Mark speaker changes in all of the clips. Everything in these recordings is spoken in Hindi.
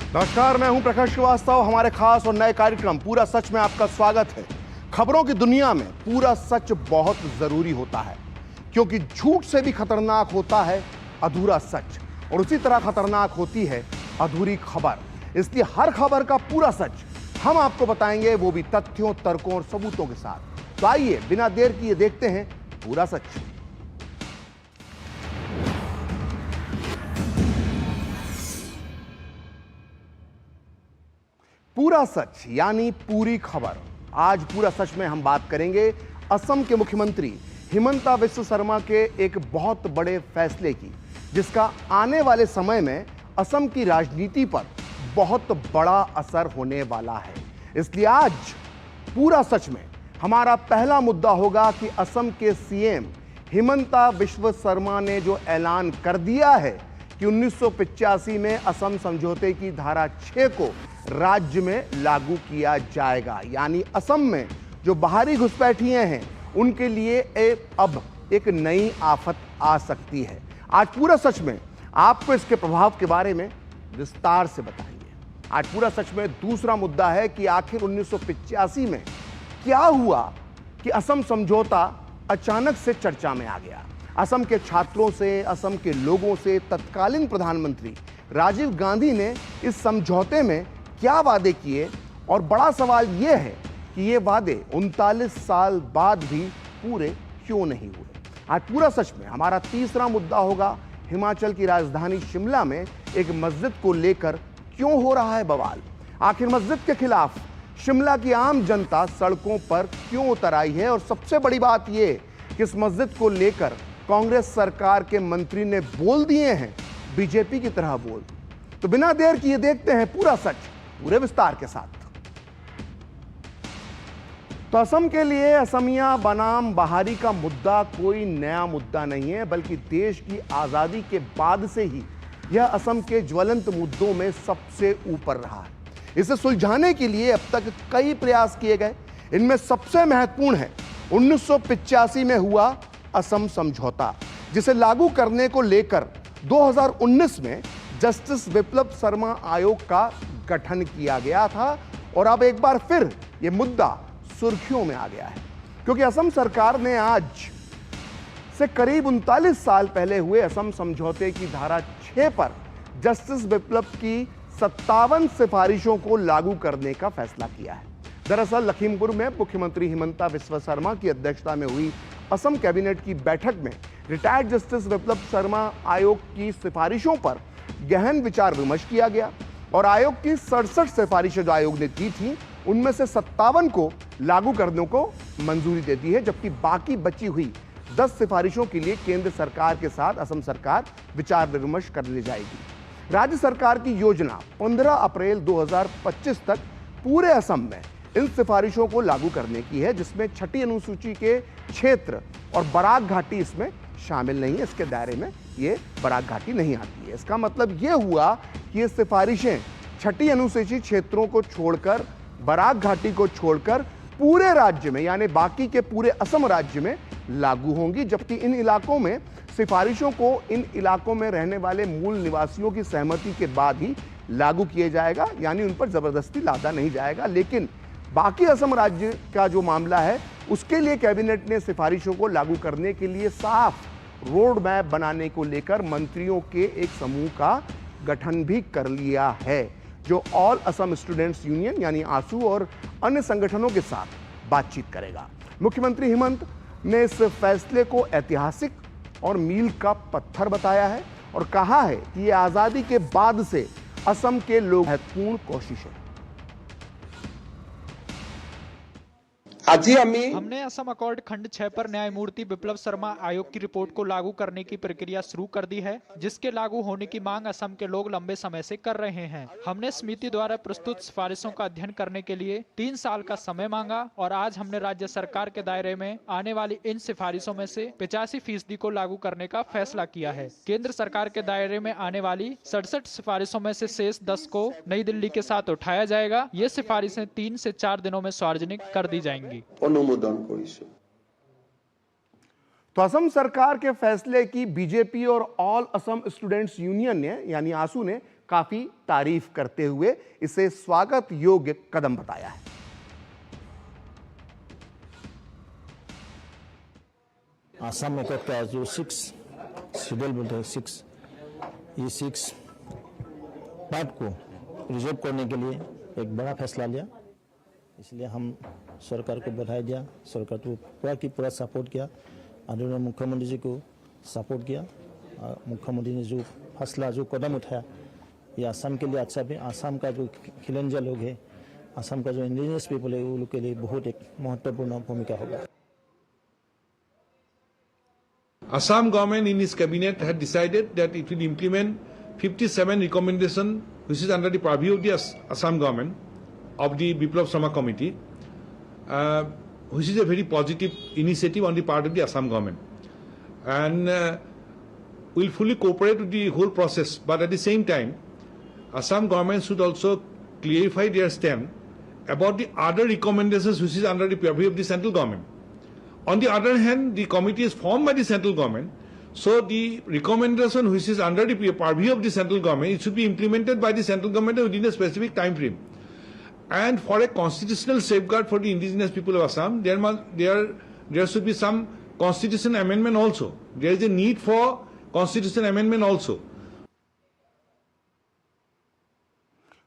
Speaker 1: नमस्कार, मैं हूं प्रकाश श्रीवास्तव। हमारे खास और नए कार्यक्रम पूरा सच में आपका स्वागत है। खबरों की दुनिया में पूरा सच बहुत जरूरी होता है, क्योंकि झूठ से भी खतरनाक होता है अधूरा सच, और उसी तरह खतरनाक होती है अधूरी खबर। इसलिए हर खबर का पूरा सच हम आपको बताएंगे, वो भी तथ्यों, तर्कों और सबूतों के साथ। तो आइए बिना देर किए देखते हैं पूरा सच। पूरा सच यानी पूरी खबर। आज पूरा सच में हम बात करेंगे असम के मुख्यमंत्री हिमंता विश्व शर्मा के एक बहुत बड़े फैसले की, जिसका आने वाले समय में असम की राजनीति पर बहुत बड़ा असर होने वाला है। इसलिए आज पूरा सच में हमारा पहला मुद्दा होगा कि असम के सीएम हिमंता विश्व शर्मा ने जो ऐलान कर दिया है कि 1985 में असम समझौते की धारा 6 को राज्य में लागू किया जाएगा, यानी असम में जो बाहरी घुसपैठिए हैं उनके लिए अब एक नई आफत आ सकती है। आज पूरा सच में आपको इसके प्रभाव के बारे में विस्तार से बताएंगे। आज पूरा सच में दूसरा मुद्दा है कि आखिर 1985 में क्या हुआ कि असम समझौता अचानक से चर्चा में आ गया। असम के छात्रों से, असम के लोगों से तत्कालीन प्रधानमंत्री राजीव गांधी ने इस समझौते में क्या वादे किए, और बड़ा सवाल यह है कि ये वादे 39 साल बाद भी पूरे क्यों नहीं हुए। आज पूरा सच में हमारा तीसरा मुद्दा होगा हिमाचल की राजधानी शिमला में एक मस्जिद को लेकर क्यों हो रहा है बवाल। आखिर मस्जिद के खिलाफ शिमला की आम जनता सड़कों पर क्यों उतर आई है, और सबसे बड़ी बात यह कि इस मस्जिद को लेकर कांग्रेस सरकार के मंत्री ने बोल दिए हैं बीजेपी की तरह बोल। तो बिना देर किए देखते हैं पूरा सच पूरे विस्तार के साथ। तो असम के लिए असमिया बनाम बहारी का मुद्दा कोई नया मुद्दा नहीं है, बल्कि देश की आजादी के बाद से ही यह असम के ज्वलंत मुद्दों में सबसे ऊपर रहा है। इसे सुलझाने के लिए अब तक कई प्रयास किए गए। इनमें सबसे महत्वपूर्ण है 1985 में हुआ असम समझौता, जिसे लागू करने को लेकर 2019 में जस्टिस विप्लव शर्मा आयोग का गठन किया गया था, और अब एक बार फिर यह मुद्दा सुर्खियों में आ गया है, क्योंकि असम सरकार ने आज से करीब 39 साल पहले हुए असम समझौते की धारा 6 पर जस्टिस विप्लव की 57 सिफारिशों को लागू करने का फैसला किया है। दरअसल लखीमपुर में मुख्यमंत्री हिमंता विश्व शर्मा की अध्यक्षता में हुई असम कैबिनेट की बैठक में रिटायर्ड जस्टिस विप्लव शर्मा आयोग की सिफारिशों पर गहन विचार विमर्श किया गया, और आयोग की 67 सिफारिशें जो आयोग ने की थी, उनमें से 57 को लागू करने को मंजूरी दे दी है, जबकि बाकी बची हुई 10 सिफारिशों के लिए केंद्र सरकार के साथ असम सरकार विचार विमर्श कर ले जाएगी। राज्य सरकार की योजना 15 अप्रैल 2025 तक पूरे असम में इन सिफारिशों को लागू करने की है, जिसमें 6ठी अनुसूची के क्षेत्र और बराक घाटी इसमें शामिल नहीं है। इसके दायरे में ये बराक घाटी नहीं आती है। इसका मतलब ये हुआ कि ये सिफारिशें 6ठी अनुसूची क्षेत्रों को छोड़कर, बराक घाटी को छोड़कर पूरे राज्य में, यानी बाकी के पूरे असम राज्य में लागू होंगी, जबकि इन इलाकों में सिफारिशों को इन इलाकों में रहने वाले मूल निवासियों की सहमति के बाद ही लागू किया जाएगा, यानी उन पर जबरदस्ती लादा नहीं जाएगा। लेकिन बाकी असम राज्य का जो मामला है, उसके लिए कैबिनेट ने सिफारिशों को लागू करने के लिए साफ रोड मैप बनाने को लेकर मंत्रियों के एक समूह का गठन भी कर लिया है, जो ऑल असम स्टूडेंट्स यूनियन यानी आसू और अन्य संगठनों के साथ बातचीत करेगा। मुख्यमंत्री हिमंत ने इस फैसले को ऐतिहासिक और मील का पत्थर बताया है, और कहा है कि यह आजादी के बाद से असम के लोग महत्वपूर्ण कोशिश है।
Speaker 2: हमने असम अकॉर्ड खंड 6 पर न्यायमूर्ति विप्लव शर्मा आयोग की रिपोर्ट को लागू करने की प्रक्रिया शुरू कर दी है, जिसके लागू होने की मांग असम के लोग लंबे समय से कर रहे हैं। हमने समिति द्वारा प्रस्तुत सिफारिशों का अध्ययन करने के लिए 3 साल का समय मांगा, और आज हमने राज्य सरकार के दायरे में आने वाली इन सिफारिशों में से 85% को लागू करने का फैसला किया है। केंद्र सरकार के दायरे में आने वाली 67 सिफारिशों में से शेष 10 को नई दिल्ली के साथ उठाया जाएगा। ये सिफारिशें 3 से 4 दिनों में सार्वजनिक कर दी जाएंगी।
Speaker 1: तो असम सरकार के फैसले की बीजेपी और ऑल असम स्टूडेंट्स यूनियन ने, यानी आसू ने काफी तारीफ करते हुए इसे स्वागत योग्य कदम बताया है।
Speaker 3: आसाम एकॉर्ड का जो 6 शेड्यूल बोलते हैं 6, ये 6 पार्ट को रिजर्व करने के लिए एक बड़ा फैसला लिया। इसलिए हम सरकार को बधाई दिया, सरकार को पूरा की पूरा सपोर्ट किया, आदरणीय मुख्यमंत्री जी को सपोर्ट किया। मुख्यमंत्री ने जो फैसला जो कदम उठाया ये आसाम के लिए अच्छा भी, आसाम का जो खिलंजा लोग हैं, आसाम का जो इंडिजिनस पीपल है वो लोग के लिए बहुत एक महत्वपूर्ण भूमिका होगा।
Speaker 4: Assam government in its cabinet had decided that it will implement 57 recommendations which is under the purview of the Assam government of the Biplab Sharma committee, which is a very positive initiative on the part of the Assam government, and will fully cooperate with the whole process. But at the same time, Assam government should also clarify their stand about the other recommendations which is under the purview of the central government. On the other hand, the committee is formed by the central government, so the recommendation which is under the purview of the central government, it should be implemented by the central government within a specific time frame. And for a constitutional safeguard for the indigenous people of Assam, there should be some constitution amendment also. There is a need for constitution amendment also.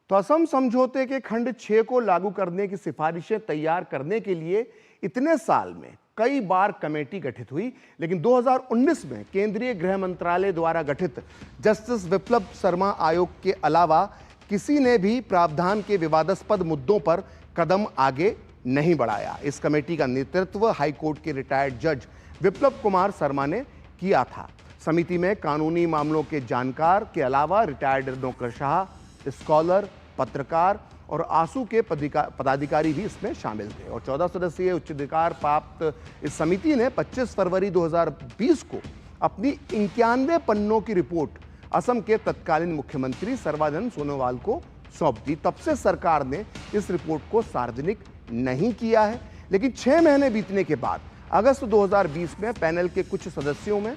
Speaker 1: तो असम समझौते के खंड 6 को लागू करने की सिफारिशें तैयार करने के लिए इतने साल में कई बार कमेटी गठित हुई, लेकिन 2019 में केंद्रीय गृह मंत्रालय द्वारा गठित जस्टिस बिप्लब शर्मा आयोग के अलावा किसी ने भी प्रावधान के विवादास्पद मुद्दों पर कदम आगे नहीं बढ़ाया। इस कमेटी का नेतृत्व हाईकोर्ट के रिटायर्ड जज बिप्लब कुमार शर्मा ने किया था। समिति में कानूनी मामलों के जानकार के अलावा रिटायर्ड नौकरशाह, स्कॉलर, पत्रकार और आंसू के पदाधिकारी भी इसमें शामिल थे। और 14 सदस्यीय उच्चाधिकार प्राप्त इस समिति ने 25 फरवरी 2020 को अपनी 91 पन्नों की रिपोर्ट असम के तत्कालीन मुख्यमंत्री सर्बानंद सोनोवाल को सौंप दी। तब से सरकार ने इस रिपोर्ट को सार्वजनिक नहीं किया है, लेकिन 6 महीने बीतने के बाद अगस्त 2020 में पैनल के कुछ सदस्यों में,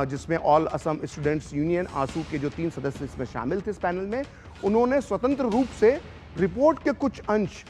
Speaker 1: जिसमें ऑल असम स्टूडेंट्स यूनियन आंसू के जो 3 सदस्य इसमें शामिल थे इस पैनल में, उन्होंने स्वतंत्र रूप से रिपोर्ट के कुछ अंश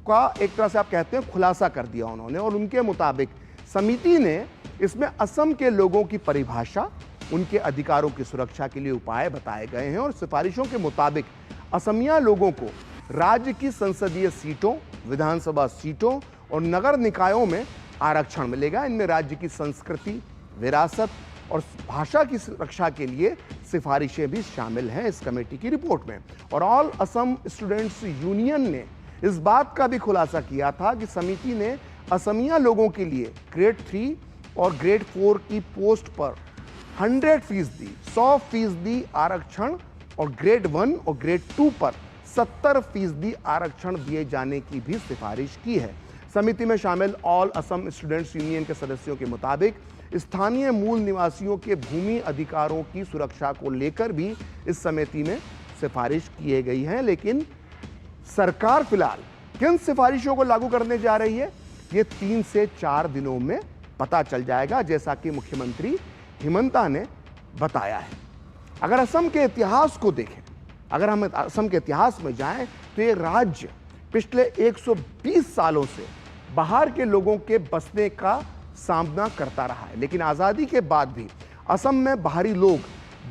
Speaker 1: का एक तरह से आप कहते हैं खुलासा कर दिया उन्होंने। और उनके मुताबिक समिति ने इसमें असम के लोगों की परिभाषा, उनके अधिकारों की सुरक्षा के लिए उपाय बताए गए हैं। और सिफारिशों के मुताबिक असमिया लोगों को राज्य की संसदीय सीटों, विधानसभा सीटों और नगर निकायों में आरक्षण मिलेगा। इनमें राज्य की संस्कृति, विरासत और भाषा की सुरक्षा के लिए सिफारिशें भी शामिल हैं इस कमेटी की रिपोर्ट में। और ऑल असम स्टूडेंट्स यूनियन ने इस बात का भी खुलासा किया था कि समिति ने असमिया लोगों के लिए ग्रेड 3 और ग्रेड 4 की पोस्ट पर 100% आरक्षण और ग्रेड 1 और ग्रेड 2 पर 70% आरक्षण दिए जाने की भी सिफारिश की है। समिति में शामिल ऑल असम स्टूडेंट्स यूनियन के सदस्यों के मुताबिक स्थानीय मूल निवासियों के भूमि अधिकारों की सुरक्षा को लेकर भी इस समिति में सिफारिश की गई है। लेकिन सरकार फिलहाल किन सिफारिशों को लागू करने जा रही है, ये 3 से 4 दिनों में पता चल जाएगा, जैसा कि मुख्यमंत्री हिमंता ने बताया है। अगर असम के इतिहास को देखें, अगर हम असम के इतिहास में जाएं, तो ये राज्य पिछले 120 सालों से बाहर के लोगों के बसने का सामना करता रहा है। लेकिन आज़ादी के बाद भी असम में बाहरी लोग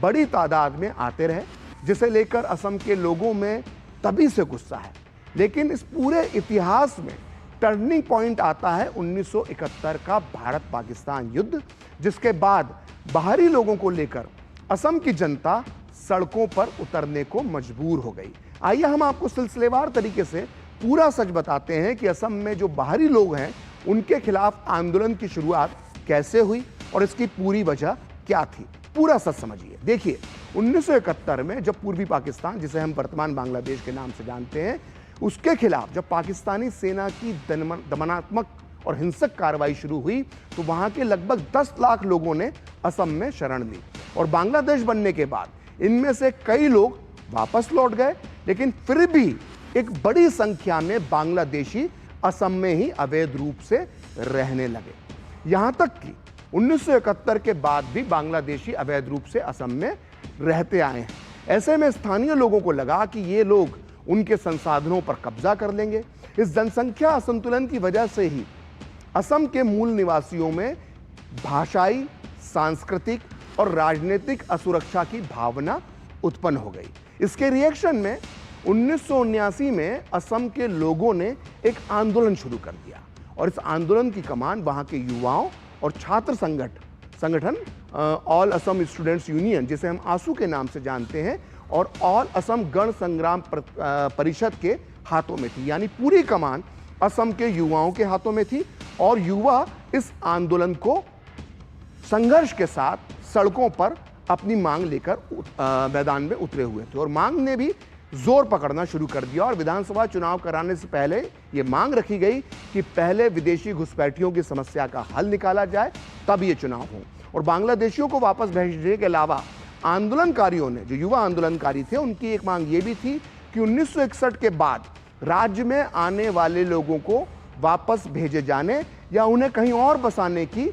Speaker 1: बड़ी तादाद में आते रहे, जिसे लेकर असम के लोगों में तभी से गुस्सा है। लेकिन इस पूरे इतिहास में टर्निंग पॉइंट आता है 1971 का भारत पाकिस्तान युद्ध, जिसके बाद बाहरी लोगों को लेकर असम की जनता सड़कों पर उतरने को मजबूर हो गई। आइए हम आपको सिलसिलेवार तरीके से पूरा सच बताते हैं कि असम में जो बाहरी लोग हैं उनके खिलाफ आंदोलन की शुरुआत कैसे हुई और इसकी पूरी वजह क्या थी। पूरा सच समझिए। देखिए, 1971 में जब पूर्वी पाकिस्तान, जिसे हम वर्तमान बांग्लादेश के नाम से जानते हैं, उसके खिलाफ जब पाकिस्तानी सेना की दमनात्मक और हिंसक कार्रवाई शुरू हुई, तो वहां के लगभग 10 लाख लोगों ने असम में शरण ली। और बांग्लादेश बनने के बाद इनमें से कई लोग वापस लौट गए, लेकिन फिर भी एक बड़ी संख्या में बांग्लादेशी असम में ही अवैध रूप से रहने लगे। यहां तक कि 1971 के बाद भी बांग्लादेशी अवैध रूप से असम में रहते आए हैं। ऐसे में स्थानीय लोगों को लगा कि ये लोग उनके संसाधनों पर कब्जा कर लेंगे। इस जनसंख्या असंतुलन की वजह से ही असम के मूल निवासियों में भाषाई, सांस्कृतिक और राजनीतिक असुरक्षा की भावना उत्पन्न हो गई। इसके रिएक्शन में 1979 में असम के लोगों ने एक आंदोलन शुरू कर दिया और इस आंदोलन की कमान वहां के युवाओं और छात्र संगठन ऑल असम स्टूडेंट्स यूनियन, जिसे हम आसू के नाम से जानते हैं, और ऑल असम गण संग्राम परिषद के हाथों में थी। यानी पूरी कमान असम के युवाओं के हाथों में थी और युवा इस आंदोलन को संघर्ष के साथ सड़कों पर अपनी मांग लेकर मैदान में उतरे हुए थे और मांग ने भी जोर पकड़ना शुरू कर दिया और विधानसभा चुनाव कराने से पहले ये मांग रखी गई कि पहले विदेशी घुसपैठियों की समस्या का हल निकाला जाए, तब ये चुनाव हो। और बांग्लादेशियों को वापस भेजने के अलावा आंदोलनकारियों ने, जो युवा आंदोलनकारी थे, उनकी एक मांग ये भी थी कि 1961 के बाद राज्य में आने वाले लोगों को वापस भेजे जाने या उन्हें कहीं और बसाने की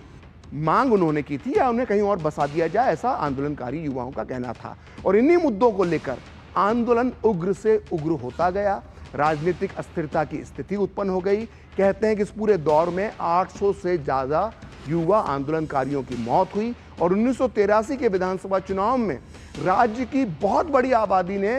Speaker 1: मांग उन्होंने की थी, या उन्हें कहीं और बसा दिया जाए, ऐसा आंदोलनकारी युवाओं का कहना था। और इन्हीं मुद्दों को लेकर आंदोलन उग्र से उग्र होता गया। राजनीतिक अस्थिरता की स्थिति उत्पन्न हो गई। कहते हैं कि इस पूरे दौर में 800 से ज़्यादा युवा आंदोलनकारियों की मौत हुई और 1983 के विधानसभा चुनाव में राज्य की बहुत बड़ी आबादी ने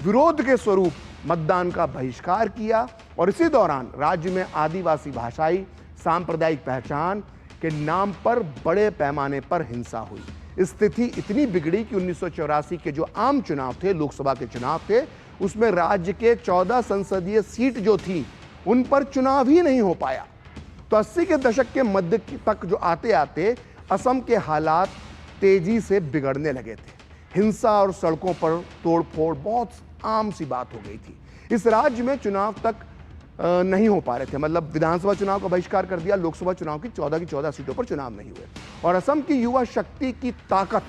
Speaker 1: विरोध के स्वरूप मतदान का बहिष्कार किया और इसी दौरान राज्य में आदिवासी भाषाई सांप्रदायिक पहचान के नाम पर बड़े पैमाने पर हिंसा हुई। स्थिति इतनी बिगड़ी कि 1984 के जो आम चुनाव थे, लोकसभा के चुनाव थे, उसमें राज्य के 14 संसदीय सीट जो थी उन पर चुनाव ही नहीं हो पाया। तो 80 के दशक के मध्य तक जो आते आते असम के हालात तेजी से बिगड़ने लगे थे। हिंसा और सड़कों पर तोड़फोड़ बहुत आम सी बात हो गई थी। इस राज्य में चुनाव तक नहीं हो पा रहे थे, मतलब विधानसभा चुनाव का बहिष्कार कर दिया, लोकसभा चुनाव की 14 सीटों पर चुनाव नहीं हुए और असम की युवा शक्ति की ताकत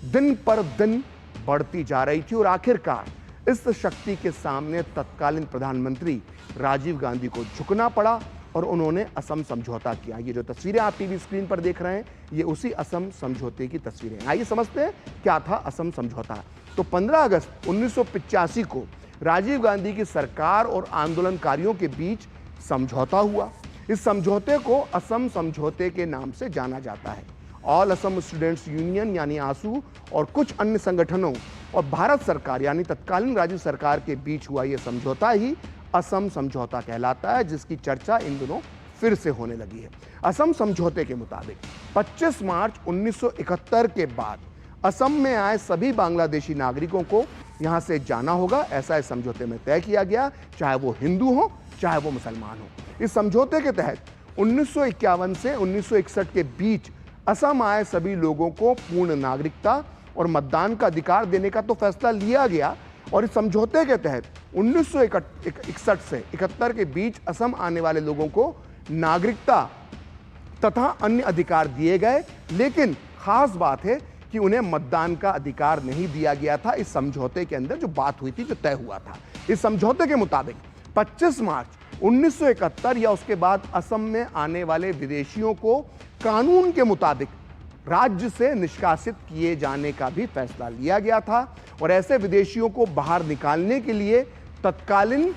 Speaker 1: दिन पर दिन बढ़ती जा रही थी और आखिरकार इस शक्ति के सामने तत्कालीन प्रधानमंत्री राजीव गांधी को झुकना पड़ा और उन्होंने असम समझौता किया। ये जो तस्वीरें आप टीवी स्क्रीन पर देख रहे हैं, ये उसी असम समझौते की तस्वीरें हैं। आइए समझते हैं क्या था असम समझौता। तो 15 अगस्त 1985 को राजीव गांधी की सरकार और आंदोलनकारियों के बीच समझौता हुआ। इस समझौते को असम समझौते के नाम से जाना जाता है। ऑल असम स्टूडेंट्स यूनियन यानी आसू और कुछ अन्य संगठनों और भारत सरकार यानी तत्कालीन राज्य सरकार के बीच हुआ यह समझौता ही असम समझौता कहलाता है, जिसकी चर्चा इन दिनों फिर से होने लगी है। असम समझौते के मुताबिक 25 मार्च 1971 के बाद असम में आए सभी बांग्लादेशी नागरिकों को यहां से जाना होगा, ऐसा इस समझौते में तय किया गया, चाहे वो हिंदू हो चाहे वो मुसलमान हो। इस समझौते के तहत 1951 से 1961 के बीच असम आए सभी लोगों को पूर्ण नागरिकता और मतदान का अधिकार देने का तो फैसला लिया गया और इस समझौते के तहत 1961 से 71 के बीच असम आने वाले लोगों को नागरिकता तथा अन्य अधिकार दिए गए, लेकिन खास बात है कि उन्हें मतदान का अधिकार नहीं दिया गया था। इस समझौते के अंदर जो बात हुई थी, जो तय हुआ था, इस समझौते के मुताबिक 25 मार्च 1971 या उसके बाद असम में आने वाले विदेशियों को कानून के मुताबिक राज्य से निष्कासित किए जाने का भी फैसला लिया गया था और ऐसे विदेशियों को बाहर निकालने के लिए तत्कालीन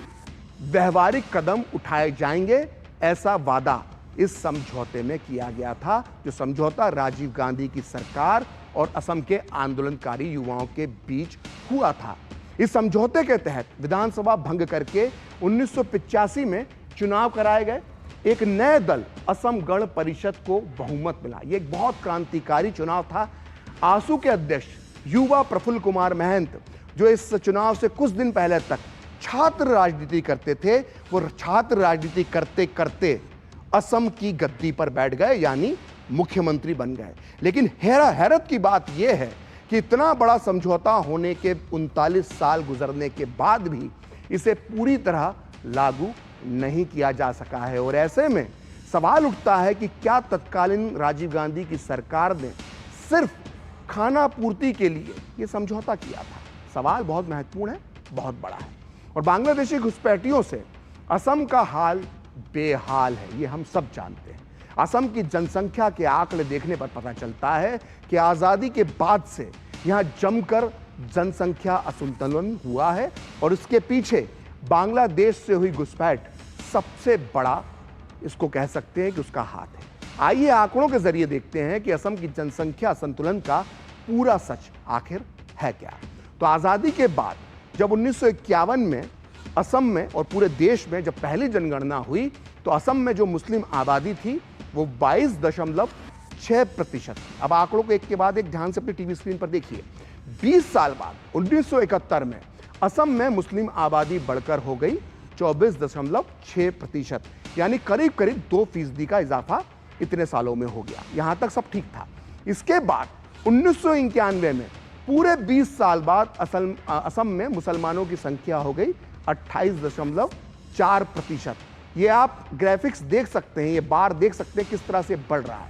Speaker 1: व्यवहारिक कदम उठाए जाएंगे, ऐसा वादा इस समझौते में किया गया था, जो समझौता राजीव गांधी की सरकार और असम के आंदोलनकारी युवाओं के बीच हुआ था। इस समझौते के तहत विधानसभा भंग करके 1985 में चुनाव कराए गए। एक नए दल असम गण परिषद को बहुमत मिला। यह एक बहुत क्रांतिकारी चुनाव था। आसू के अध्यक्ष युवा प्रफुल्ल कुमार महंत, जो इस चुनाव से कुछ दिन पहले तक छात्र राजनीति करते थे, वो छात्र राजनीति करते करते असम की गद्दी पर बैठ गए, यानी मुख्यमंत्री बन गए। लेकिन हैरत की बात यह है कि इतना बड़ा समझौता होने के 39 साल गुजरने के बाद भी इसे पूरी तरह लागू नहीं किया जा सका है और ऐसे में सवाल उठता है कि क्या तत्कालीन राजीव गांधी की सरकार ने सिर्फ खाना पूर्ति के लिए यह समझौता किया था? सवाल बहुत महत्वपूर्ण है, बहुत बड़ा है और बांग्लादेशी घुसपैठियों से असम का हाल बेहाल है, ये हम सब जानते हैं। असम की जनसंख्या के आंकड़े देखने पर पता चलता है कि आज़ादी के बाद से यहाँ जमकर जनसंख्या असंतुलन हुआ है और इसके पीछे बांग्लादेश से हुई घुसपैठ सबसे बड़ा, इसको कह सकते हैं कि उसका हाथ है। आइए आंकड़ों के जरिए देखते हैं कि असम की जनसंख्या असंतुलन का पूरा सच आखिर है क्या। तो आजादी के बाद जब 1951 में असम में और पूरे देश में जब पहली जनगणना हुई तो असम में जो मुस्लिम आबादी थी वो 22.6%। अब आंकड़ों को एक के बाद एक ध्यान से अपनी टीवी स्क्रीन पर देखिए। 20 साल बाद 1971 में असम में मुस्लिम आबादी बढ़कर हो गई 24.6%, यानी करीब करीब 2% का इजाफा इतने सालों में हो गया। यहां तक सब ठीक था। इसके बाद 1991 में पूरे 20 साल बाद असम में मुसलमानों की संख्या हो गई 28.4%। ये आप ग्राफिक्स देख सकते हैं, ये बार देख सकते हैं किस तरह से बढ़ रहा है।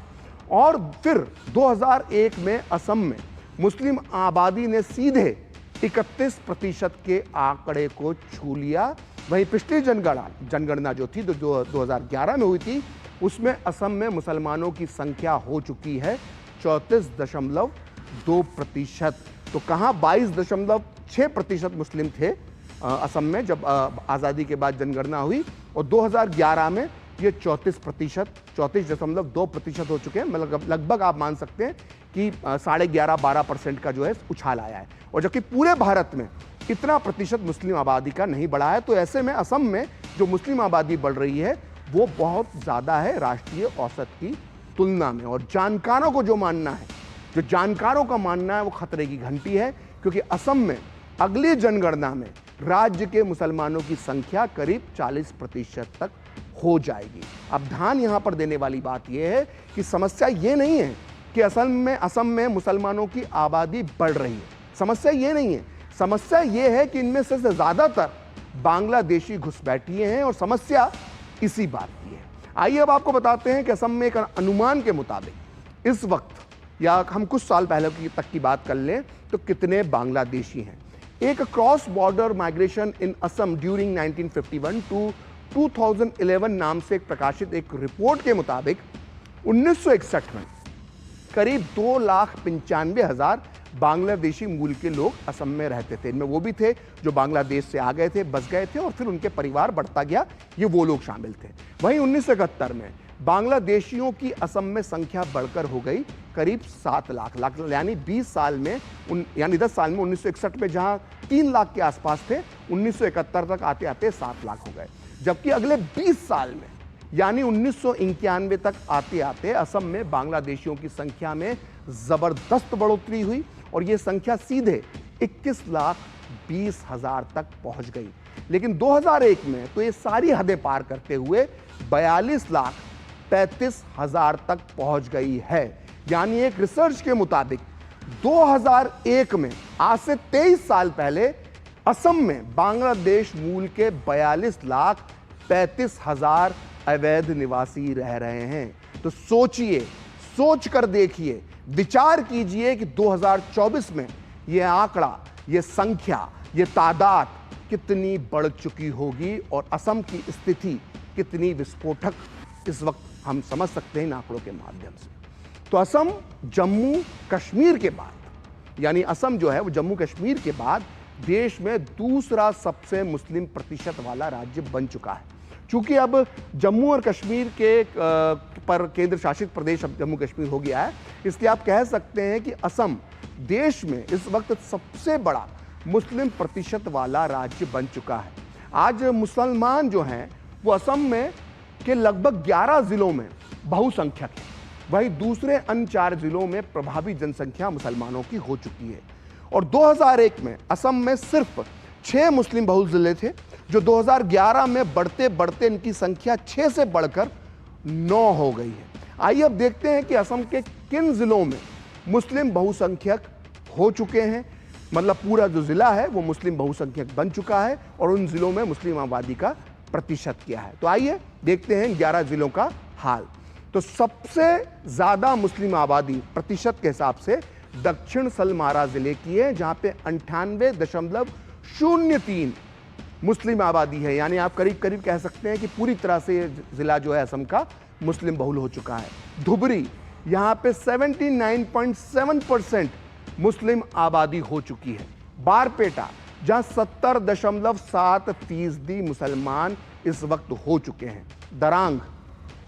Speaker 1: और फिर 2001 में असम में मुस्लिम आबादी ने सीधे 31% के आंकड़े को छू लिया। वहीं पिछली जनगणना जो थी, जो 2011 में हुई थी, उसमें असम में मुसलमानों की संख्या हो चुकी है 34.2%। तो कहाँ 22.6% मुस्लिम थे असम में जब आज़ादी के बाद जनगणना हुई, और 2011 में ये 34.2% हो चुके हैं। मतलब लगभग आप मान सकते हैं कि 11.5-12% का जो है उछाल आया है। और जबकि पूरे भारत में इतना प्रतिशत मुस्लिम आबादी का नहीं बढ़ा है। तो ऐसे में असम में जो मुस्लिम आबादी बढ़ रही है वो बहुत ज़्यादा है राष्ट्रीय औसत की तुलना में। और जानकारों को जो मानना है, जो जानकारों का मानना है, वो खतरे की घंटी है, क्योंकि असम में अगली जनगणना में राज्य के मुसलमानों की संख्या करीब 40% तक हो जाएगी। अब ध्यान यहां पर देने वाली बात यह है कि समस्या ये नहीं है कि असम में मुसलमानों की आबादी बढ़ रही है। समस्या ये नहीं है। समस्या ये है कि इनमें से ज़्यादातर बांग्लादेशी घुसपैठिए हैं, और समस्या इसी बात की है। आइए अब आपको बताते हैं कि असम में एक अनुमान के मुताबिक इस वक्त, या हम कुछ साल पहले तक की बात कर लें, तो कितने बांग्लादेशी हैं। एक cross border migration in Assam during 1951 to 2011 नाम से एक प्रकाशित एक रिपोर्ट के मुताबिक 1961 में करीब 2,95,000 बांग्लादेशी मूल के लोग असम में रहते थे। इनमें वो भी थे जो बांग्लादेश से आ गए थे, बस गए थे, और फिर उनके परिवार बढ़ता गया, ये वो लोग शामिल थे। वहीं 1971 में बांग्लादेशियों की असम में संख्या बढ़कर हो गई करीब 7 लाख, यानी 20 साल में यानी 10 साल में 1961 में जहां 3 लाख के आसपास थे, 1971 तक आते आते 7 लाख हो गए। जबकि अगले 20 साल में यानी 1991 तक आते आते असम में बांग्लादेशियों की संख्या में जबरदस्त बढ़ोतरी हुई, और यह संख्या सीधे 21,20,000 तक पहुंच गई। लेकिन 2001 में तो ये सारी हदें पार करते हुए 42,35,000 तक पहुंच गई है। यानी एक रिसर्च के मुताबिक 2001 में, आज से 23 साल पहले, असम में बांग्लादेश मूल के 42,35,000 अवैध निवासी रह रहे हैं। तो सोचिए, सोच कर देखिए, विचार कीजिए कि 2024 में यह आंकड़ा, यह संख्या, यह तादाद कितनी बढ़ चुकी होगी, और असम की स्थिति कितनी विस्फोटक इस वक्त हम समझ सकते हैं इन आंकड़ों के माध्यम से। तो असम जम्मू कश्मीर के बाद, यानी असम जो है वो जम्मू कश्मीर के बाद देश में दूसरा सबसे मुस्लिम प्रतिशत वाला राज्य बन चुका है। चूंकि अब जम्मू और कश्मीर के पर केंद्र शासित प्रदेश अब जम्मू कश्मीर हो गया है, इसलिए आप कह सकते हैं कि असम देश में इस वक्त सबसे बड़ा मुस्लिम प्रतिशत वाला राज्य बन चुका है। आज मुसलमान जो हैं वो असम में के लगभग 11 जिलों में बहुसंख्यक है, वहीं दूसरे अन्य 4 जिलों में प्रभावी जनसंख्या मुसलमानों की हो चुकी है। और 2001 में असम में सिर्फ 6 मुस्लिम बहुल जिले थे, जो 2011 में बढ़ते बढ़ते इनकी संख्या 6 से बढ़कर 9 हो गई है। आइए अब देखते हैं कि असम के किन जिलों में मुस्लिम बहुसंख्यक हो चुके हैं, मतलब पूरा जो जिला है वो मुस्लिम बहुसंख्यक बन चुका है, और उन जिलों में मुस्लिम आबादी का प्रतिशत क्या है। तो आइए देखते हैं 11 जिलों का हाल। तो सबसे ज्यादा मुस्लिम आबादी प्रतिशत के हिसाब से दक्षिण सलमारा जिले की है, जहां पे 98.03 मुस्लिम आबादी है। यानी आप करीब करीब कह सकते हैं कि पूरी तरह से ये जिला जो है असम का मुस्लिम बहुल हो चुका है। धुबरी, यहाँ पे 79.7% मुस्लिम आबादी हो चुकी है। बारपेटा जहां 70.7% मुसलमान इस वक्त हो चुके हैं। दरांग,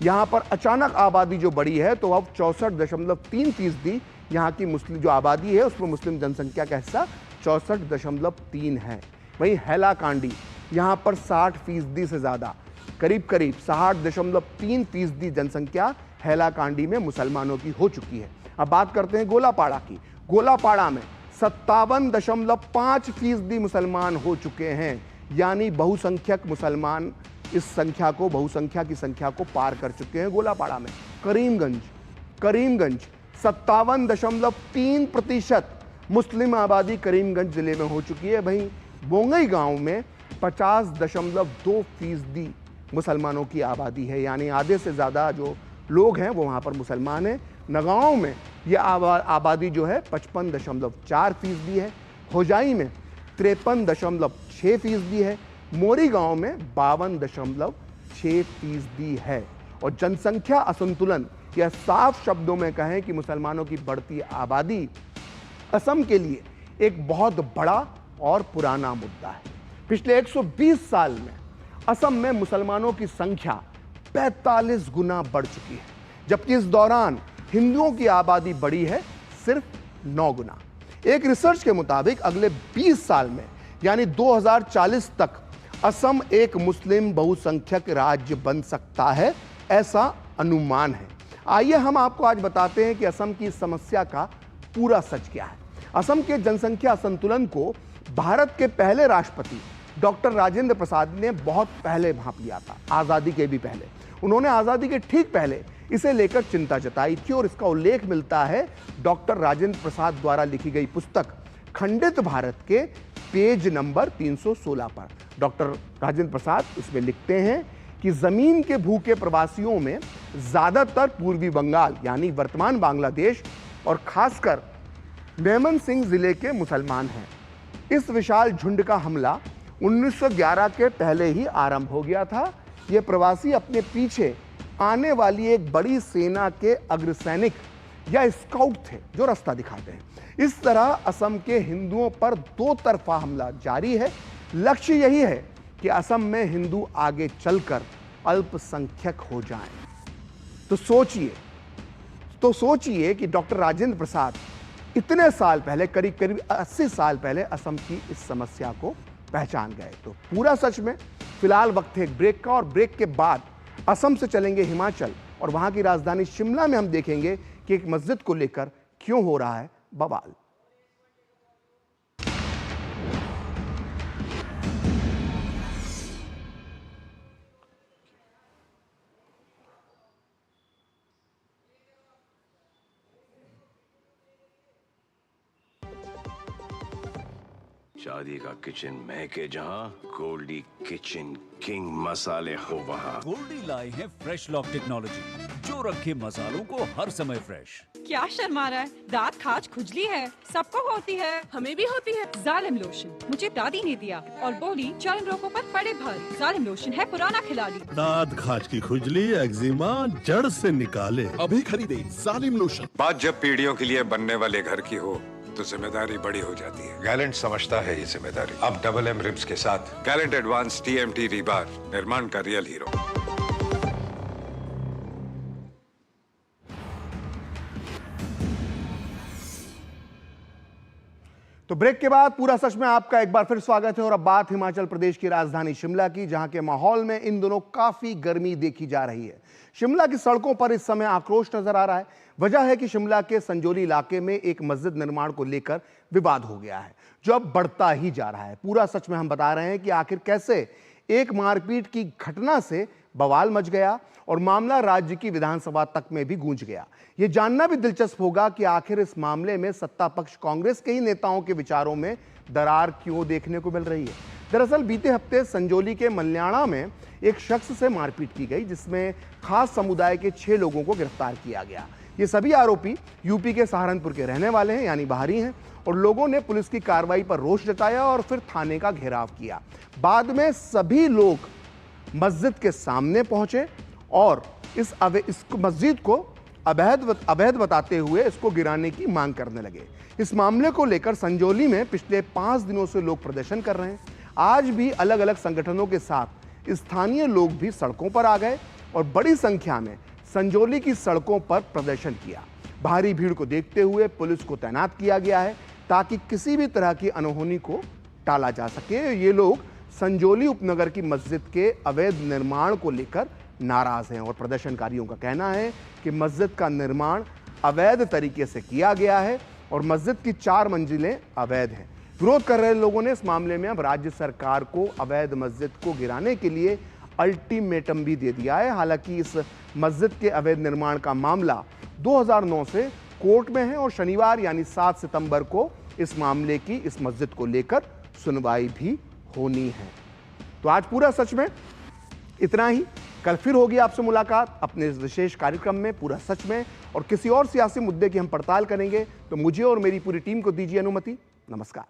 Speaker 1: यहां पर अचानक आबादी जो बढ़ी है तो अब 64.3% यहां की मुस्लिम जो आबादी है उसमें मुस्लिम जनसंख्या का हिस्सा 64.3 है। वहीं हैलाकांडी, यहां पर 60% से ज़्यादा, करीब 60.3% जनसंख्या हैलाकांडी में मुसलमानों की हो चुकी है। अब बात करते हैं गोलापाड़ा की। गोलापाड़ा में 57.5% मुसलमान हो चुके हैं, यानी बहुसंख्यक मुसलमान इस संख्या को, बहुसंख्या की संख्या को पार कर चुके हैं गोलापाड़ा में। करीमगंज 57.3% मुस्लिम आबादी करीमगंज जिले में हो चुकी है। वहीं बोंगई गांव में 50.2% मुसलमानों की आबादी है, यानी आधे से ज़्यादा जो लोग हैं वो वहाँ पर मुसलमान हैं। नगांव में ये आबादी जो है 55.4% है। होजाई में 53.6% है। मोरी गांव में 52.6% है। और जनसंख्या असंतुलन, या साफ शब्दों में कहें कि मुसलमानों की बढ़ती आबादी असम के लिए एक बहुत बड़ा और पुराना मुद्दा है। पिछले 120 साल में असम में मुसलमानों की संख्या 45 गुना बढ़ चुकी है, जबकि इस दौरान हिंदुओं की आबादी बढ़ी है सिर्फ 9 गुना। एक रिसर्च के मुताबिक अगले 20 साल में यानी 2040 तक असम एक मुस्लिम बहुसंख्यक राज्य बन सकता है, ऐसा अनुमान है। आइए हम आपको आज बताते हैं कि असम की समस्या का पूरा सच क्या है। असम के जनसंख्या संतुलन को भारत के पहले राष्ट्रपति डॉक्टर राजेंद्र प्रसाद ने बहुत पहले भांप लिया था, आज़ादी के भी पहले। उन्होंने आज़ादी के ठीक पहले इसे लेकर चिंता जताई थी और इसका उल्लेख मिलता है डॉक्टर राजेंद्र प्रसाद द्वारा लिखी गई पुस्तक खंडित भारत के पेज नंबर 316 पर। डॉक्टर राजेंद्र प्रसाद इसमें लिखते हैं कि ज़मीन के भूखे प्रवासियों में ज़्यादातर पूर्वी बंगाल यानी वर्तमान बांग्लादेश और खासकर मेमनसिंह जिले के मुसलमान हैं। इस विशाल झुंड का हमला 1911 के पहले ही आरंभ हो गया था। ये प्रवासी अपने पीछे आने वाली एक बड़ी सेना के अग्रसैनिक या स्काउट थे जो रास्ता दिखाते हैं। इस तरह असम के हिंदुओं पर दो तरफा हमला जारी है। लक्ष्य यही है कि असम में हिंदू आगे चलकर अल्पसंख्यक हो जाएं। तो सोचिए कि डॉक्टर राजेंद्र प्रसाद इतने साल पहले, करीब 80 साल पहले असम की इस समस्या को पहचान गए। तो पूरा सच में फिलहाल वक्त है एक ब्रेक का, और ब्रेक के बाद असम से चलेंगे हिमाचल और वहां की राजधानी शिमला में हम देखेंगे कि एक मस्जिद को लेकर क्यों हो रहा है बवाल।
Speaker 5: शादी का किचन महके जहां, गोल्डी किचन किंग मसाले हो वहां।
Speaker 6: गोल्डी लाए हैं फ्रेश लॉक टेक्नोलॉजी जो रखे मसालों को हर समय फ्रेश।
Speaker 7: क्या शर्मा रहा है? दांत खाज खुजली है, सबको होती है, हमें भी होती है। जालिम लोशन मुझे दादी ने दिया और बोली चर्म रोगों पर पड़े भारी। जालिम लोशन है पुराना खिलाड़ी।
Speaker 8: दांत खाज की खुजली, एक्जिमा जड़ से निकाले।
Speaker 9: अभी खरीदे जालिम लोशन।
Speaker 10: बात जब पीढ़ियों के लिए बनने वाले घर की हो तो जिम्मेदारी बड़ी हो जाती है। गैलेंट समझता है ये जिम्मेदारी। अब डबल एम रिब्स के साथ गैलेंट एडवांस TMT रीबार, निर्माण का रियल हीरो।
Speaker 1: तो ब्रेक के बाद पूरा सच में आपका एक बार फिर स्वागत है। और अब बात हिमाचल प्रदेश की राजधानी शिमला की, जहां के माहौल में इन दिनों काफी गर्मी देखी जा रही है। शिमला की सड़कों पर इस समय आक्रोश नजर आ रहा है। वजह है कि शिमला के संजौली इलाके में एक मस्जिद निर्माण को लेकर विवाद हो गया है, जो अब बढ़ता ही जा रहा है। पूरा सच में हम बता रहे हैं कि आखिर कैसे एक मारपीट की घटना से बवाल मच गया और मामला राज्य की विधानसभा तक में भी गूंज गया। यह जानना भी दिलचस्प होगा कि आखिर इस मामले में सत्ता पक्ष कांग्रेस के ही नेताओं के विचारों में दरार क्यों देखने को मिल रही है। दरअसल बीते हफ्ते संजौली के मल्याणा में एक शख्स से मारपीट की गई, जिसमें खास समुदाय के 6 लोगों को गिरफ्तार किया गया। ये सभी आरोपी यूपी के सहारनपुर के रहने वाले हैं, यानी बाहरी हैं, और लोगों ने पुलिस की कार्रवाई पर रोष जताया और फिर थाने का घेराव किया। बाद में सभी लोग मस्जिद के सामने पहुंचे और इस मस्जिद को अवैध बताते हुए इसको गिराने की मांग करने लगे। इस मामले को लेकर संजौली में पिछले 5 दिनों से लोग प्रदर्शन कर रहे हैं। आज भी अलग अलग संगठनों के साथ स्थानीय लोग भी सड़कों पर आ गए और बड़ी संख्या में संजौली की सड़कों पर प्रदर्शन किया। भारी भीड़ को देखते हुए पुलिस को तैनात किया गया है ताकि किसी भी तरह की अनहोनी को टाला जा सके। ये लोग संजौली उपनगर की मस्जिद के अवैध निर्माण को लेकर नाराज हैं और प्रदर्शनकारियों का कहना है कि मस्जिद का निर्माण अवैध तरीके से किया गया है और मस्जिद की 4 मंजिलें अवैध हैं। विरोध कर रहे लोगों ने इस मामले में अब राज्य सरकार को अवैध मस्जिद को गिराने के लिए अल्टीमेटम भी दे दिया है। हालांकि इस मस्जिद के अवैध निर्माण का मामला 2009 से कोर्ट में है और शनिवार यानी 7 सितंबर को इस मामले की इस मस्जिद को लेकर सुनवाई भी होनी है। तो आज पूरा सच में इतना ही। कल फिर होगी आपसे मुलाकात अपने इस विशेष कार्यक्रम में पूरा सच में, और किसी और सियासी मुद्दे की हम पड़ताल करेंगे। तो मुझे और मेरी पूरी टीम को दीजिए अनुमति। नमस्कार।